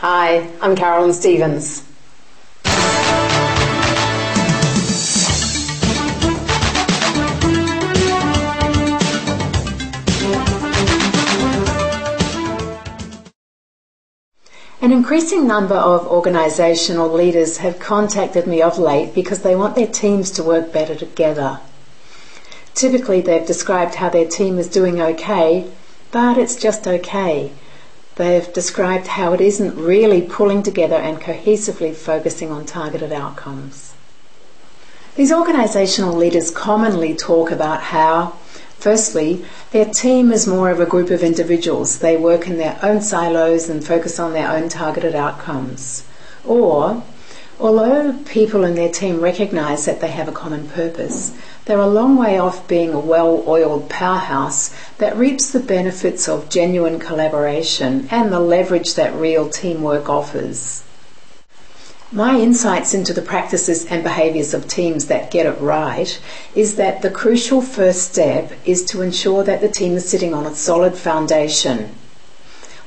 Hi, I'm Carolyn Stevens. An increasing number of organisational leaders have contacted me of late because they want their teams to work better together. Typically, they've described how their team is doing okay, but it's just okay. They've described how it isn't really pulling together and cohesively focusing on targeted outcomes. These organisational leaders commonly talk about how, firstly, their team is more of a group of individuals. They work in their own silos and focus on their own targeted outcomes. Or, although people in their team recognise that they have a common purpose, they're a long way off being a well-oiled powerhouse that reaps the benefits of genuine collaboration and the leverage that real teamwork offers. My insights into the practices and behaviours of teams that get it right is that the crucial first step is to ensure that the team is sitting on a solid foundation.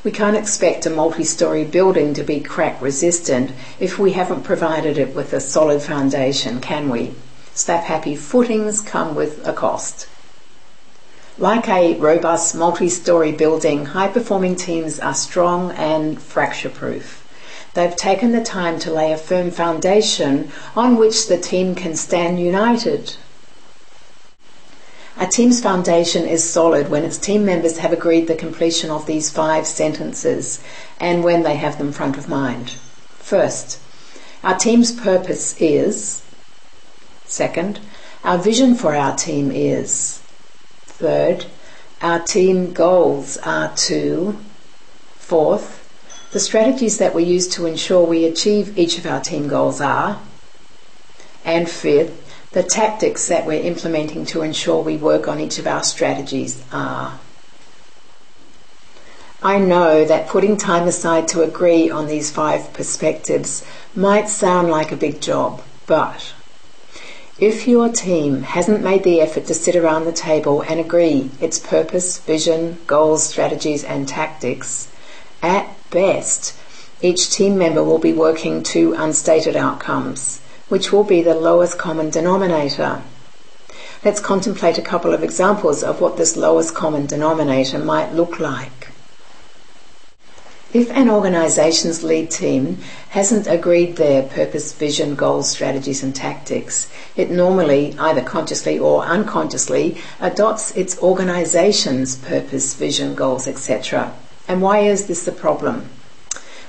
We can't expect a multi-storey building to be crack resistant if we haven't provided it with a solid foundation, can we? Slap-happy footings come with a cost. Like a robust multi-storey building, high-performing teams are strong and fracture-proof. They've taken the time to lay a firm foundation on which the team can stand united. A team's foundation is solid when its team members have agreed the completion of these 5 sentences and when they have them front of mind. First, our team's purpose is. Second, our vision for our team is. Third, our team goals are to. Fourth, the strategies that we use to ensure we achieve each of our team goals are. And fifth, the tactics that we're implementing to ensure we work on each of our strategies are. I know that putting time aside to agree on these 5 perspectives might sound like a big job, but if your team hasn't made the effort to sit around the table and agree its purpose, vision, goals, strategies and tactics, at best, each team member will be working to unstated outcomes, which will be the lowest common denominator. Let's contemplate a couple of examples of what this lowest common denominator might look like. If an organisation's lead team hasn't agreed their purpose, vision, goals, strategies and tactics, it normally, either consciously or unconsciously, adopts its organisation's purpose, vision, goals, etc. And why is this a problem?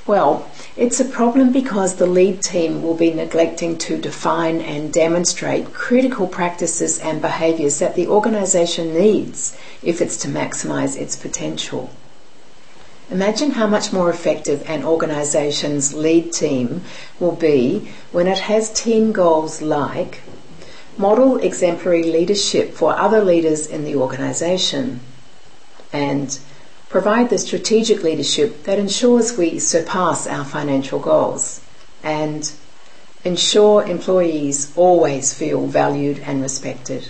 Well, it's a problem because the lead team will be neglecting to define and demonstrate critical practices and behaviours that the organisation needs if it's to maximise its potential. Imagine how much more effective an organisation's lead team will be when it has team goals like model exemplary leadership for other leaders in the organisation and provide the strategic leadership that ensures we surpass our financial goals and ensure employees always feel valued and respected.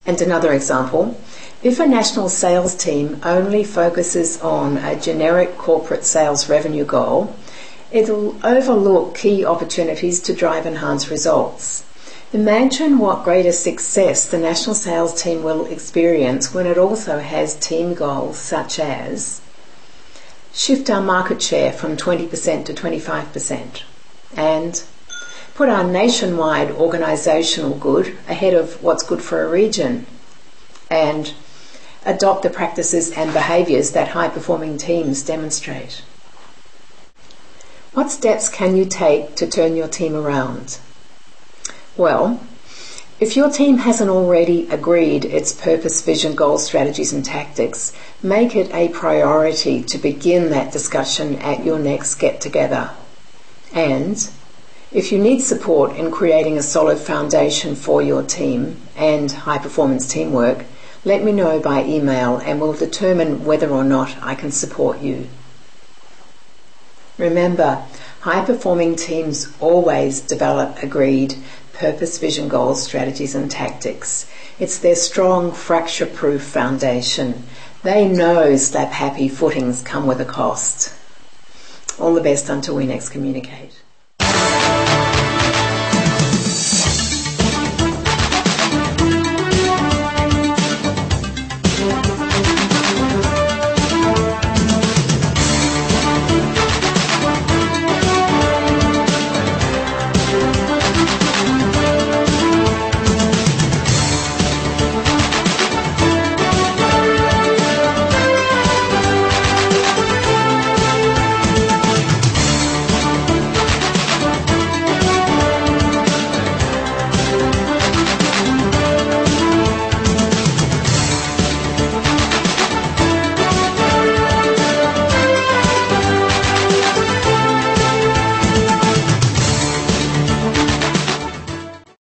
And another example, if a national sales team only focuses on a generic corporate sales revenue goal, it'll overlook key opportunities to drive enhanced results. Imagine what greater success the national sales team will experience when it also has team goals such as shift our market share from 20% to 25% and put our nationwide organisational good ahead of what's good for a region and adopt the practices and behaviours that high-performing teams demonstrate. What steps can you take to turn your team around? Well, if your team hasn't already agreed its purpose, vision, goals, strategies and tactics, make it a priority to begin that discussion at your next get-together. And if you need support in creating a solid foundation for your team and high-performance teamwork, let me know by email and we'll determine whether or not I can support you. Remember, high-performing teams always develop agreed purpose, vision, goals, strategies and tactics. It's their strong, fracture-proof foundation. They know slap-happy footings come with a cost. All the best until we next communicate.